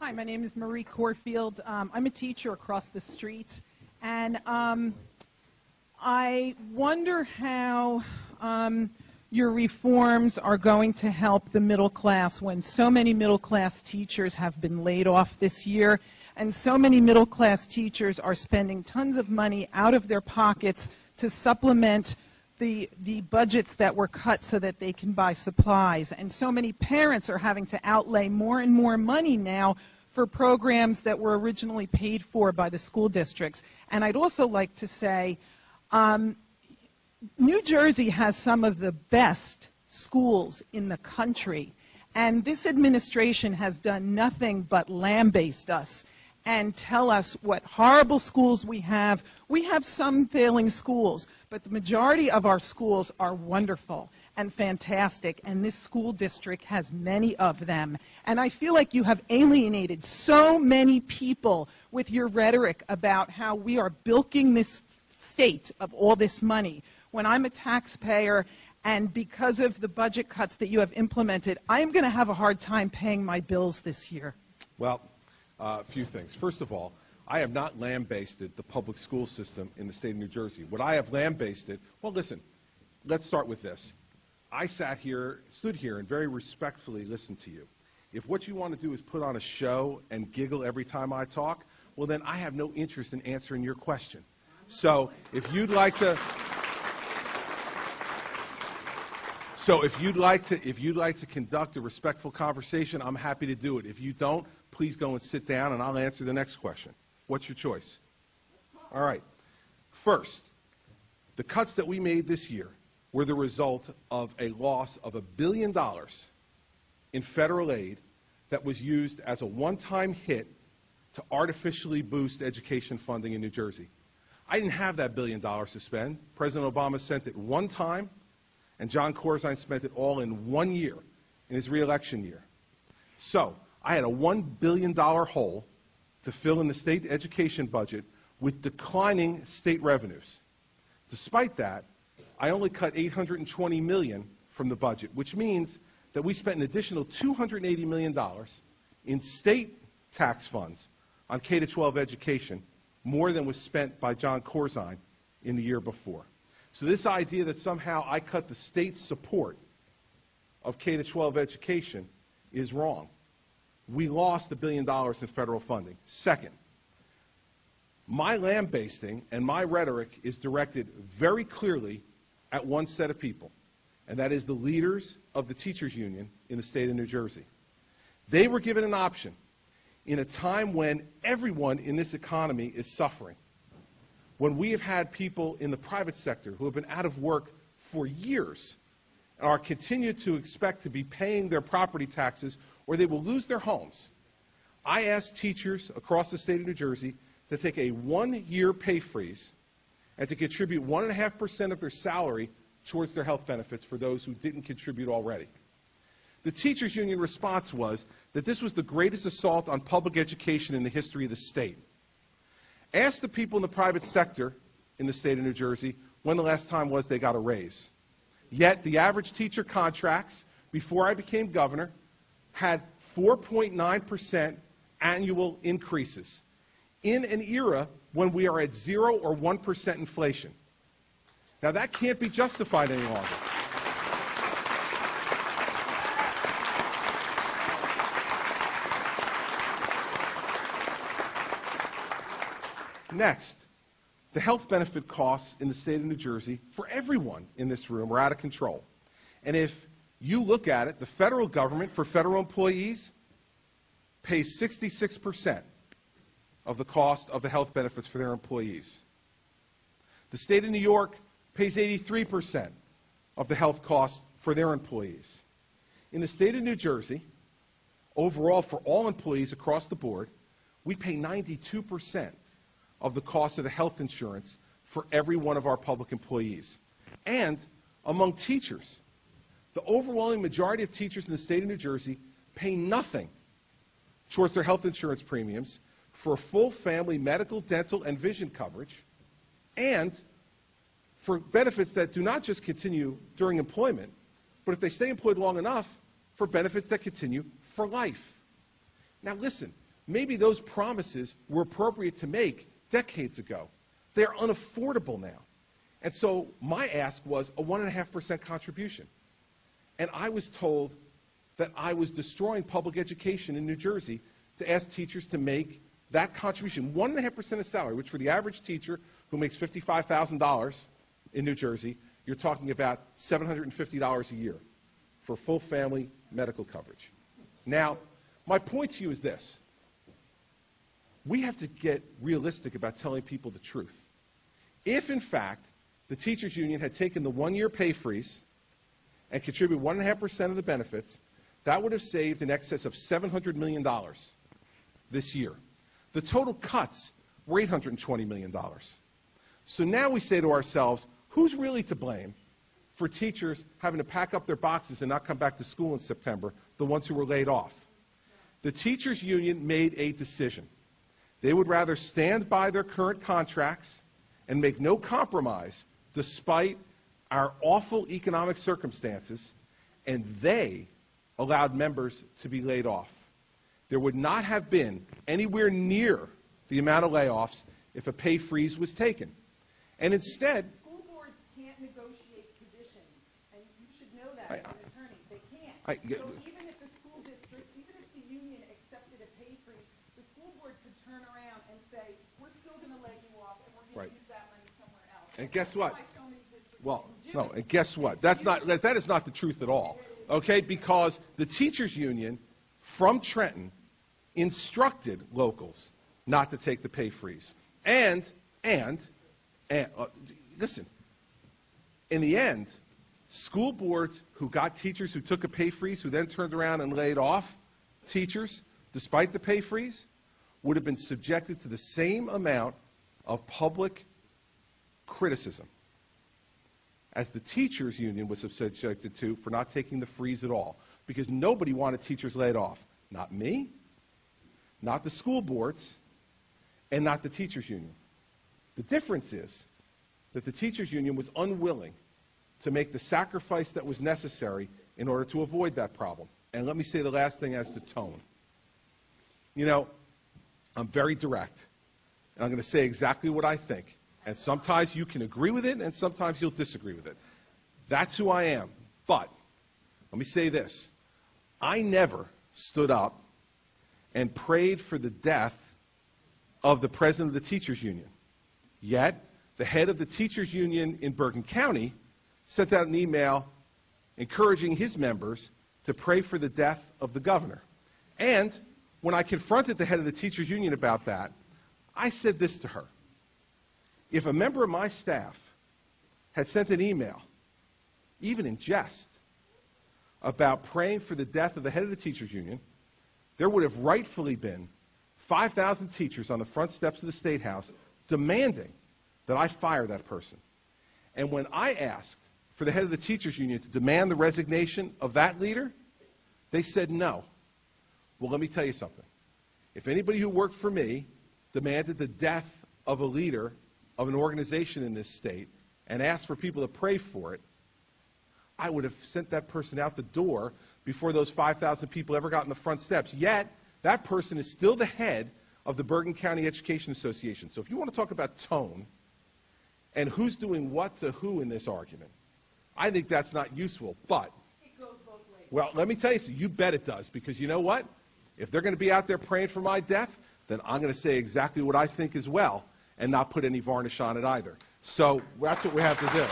Hi, my name is Marie Corfield. I'm a teacher across the street, and I wonder how your reforms are going to help the middle class when so many middle class teachers have been laid off this year, and so many middle class teachers are spending tons of money out of their pockets to supplement the budgets that were cut so that they can buy supplies. And so many parents are having to outlay more and more money now for programs that were originally paid for by the school districts. And I'd also like to say, New Jersey has some of the best schools in the country. And this administration has done nothing but lambaste us and tell us what horrible schools we have. We have some failing schools, but the majority of our schools are wonderful and fantastic, and this school district has many of them. And I feel like you have alienated so many people with your rhetoric about how we are bilking this state of all this money. When I'm a taxpayer, and because of the budget cuts that you have implemented, I am going to have a hard time paying my bills this year. Well, a few things. First of all, I have not lambasted the public school system in the state of New Jersey. What I have lambasted, well, listen, let's start with this. I stood here, and very respectfully listened to you. If what you want to do is put on a show and giggle every time I talk, well, then I have no interest in answering your question. So if you'd like to... So if you'd like to conduct a respectful conversation, I'm happy to do it. If you don't, please go and sit down, and I'll answer the next question. What's your choice? All right. First, the cuts that we made this year were the result of a loss of $1 billion in federal aid that was used as a one-time hit to artificially boost education funding in New Jersey. I didn't have that $1 billion to spend. President Obama sent it one time, and John Corzine spent it all in 1 year, in his re-election year. So I had a $1 billion hole to fill in the state education budget with declining state revenues. Despite that, I only cut $820 million from the budget, which means that we spent an additional $280 million in state tax funds on K-12 education, more than was spent by John Corzine in the year before. So this idea that somehow I cut the state's support of K-12 education is wrong. We lost $1 billion in federal funding. Second, my lambasting and my rhetoric is directed very clearly at one set of people, and that is the leaders of the teachers union in the state of New Jersey. They were given an option in a time when everyone in this economy is suffering, when we have had people in the private sector who have been out of work for years and are continued to expect to be paying their property taxes or they will lose their homes. I asked teachers across the state of New Jersey to take a 1-year pay freeze and to contribute 1.5% of their salary towards their health benefits for those who didn't contribute already. The teachers union response was that this was the greatest assault on public education in the history of the state. Ask the people in the private sector in the state of New Jersey when the last time was they got a raise. Yet the average teacher contracts before I became governor had 4.9% annual increases in an era when we are at 0 or 1% inflation. Now that can't be justified any longer. Next, the health benefit costs in the state of New Jersey for everyone in this room are out of control. And if you look at it, the federal government for federal employees pays 66% of the cost of the health benefits for their employees. The state of New York pays 83% of the health costs for their employees. In the state of New Jersey, overall for all employees across the board, we pay 92% of the cost of the health insurance for every one of our public employees. And among teachers, the overwhelming majority of teachers in the state of New Jersey pay nothing towards their health insurance premiums for full family medical, dental, and vision coverage, and for benefits that do not just continue during employment, but if they stay employed long enough, for benefits that continue for life. Now listen, maybe those promises were appropriate to make decades ago. They're unaffordable now. And so my ask was a 1.5% contribution. And I was told that I was destroying public education in New Jersey to ask teachers to make that contribution, 1.5% of salary, which for the average teacher who makes $55,000 in New Jersey, you're talking about $750 a year for full family medical coverage. Now, my point to you is this. We have to get realistic about telling people the truth. If, in fact, the teachers union had taken the one-year pay freeze and contributed 1.5% of the benefits, that would have saved in excess of $700 million this year. The total cuts were $820 million. So now we say to ourselves, who's really to blame for teachers having to pack up their boxes and not come back to school in September, the ones who were laid off? The teachers union made a decision. They would rather stand by their current contracts and make no compromise despite our awful economic circumstances, and they allowed members to be laid off. There would not have been anywhere near the amount of layoffs if a pay freeze was taken. And instead, school boards can't negotiate positions, and you should know that as an attorney. They can't. So even if the school district, even if the union accepted a pay freeze, the school board could turn around and say, we're still going to lay you off, and we're going to use that money somewhere else. And guess what? So many districts well, do no, it. and guess what? That is not the truth at all. Okay, because the teachers union from Trenton instructed locals not to take the pay freeze. And listen, in the end, school boards who got teachers who took a pay freeze, who then turned around and laid off teachers despite the pay freeze, would have been subjected to the same amount of public criticism as the teachers union was subjected to for not taking the freeze at all, because nobody wanted teachers laid off. Not me, not the school boards, and not the teachers union. The difference is that the teachers union was unwilling to make the sacrifice that was necessary in order to avoid that problem. And let me say the last thing as to tone. You know, I'm very direct, and I'm going to say exactly what I think. And sometimes you can agree with it, and sometimes you'll disagree with it. That's who I am. But let me say this. I never stood up and prayed for the death of the president of the teachers union. Yet, the head of the teachers union in Bergen County sent out an email encouraging his members to pray for the death of the governor. And when I confronted the head of the teachers union about that, I said this to her. If a member of my staff had sent an email, even in jest, about praying for the death of the head of the teachers union, there would have rightfully been 5,000 teachers on the front steps of the State House demanding that I fire that person. And when I asked for the head of the teachers union to demand the resignation of that leader, they said no. Well, let me tell you something. If anybody who worked for me demanded the death of a leader of an organization in this state and asked for people to pray for it, I would have sent that person out the door before those 5,000 people ever got on the front steps. Yet, that person is still the head of the Bergen County Education Association. So if you want to talk about tone and who's doing what to who in this argument, I think that's not useful. But, it goes both ways. Well, let me tell you, you bet it does. Because you know what? If they're going to be out there praying for my death, then I'm going to say exactly what I think as well and not put any varnish on it either. So that's what we have to do.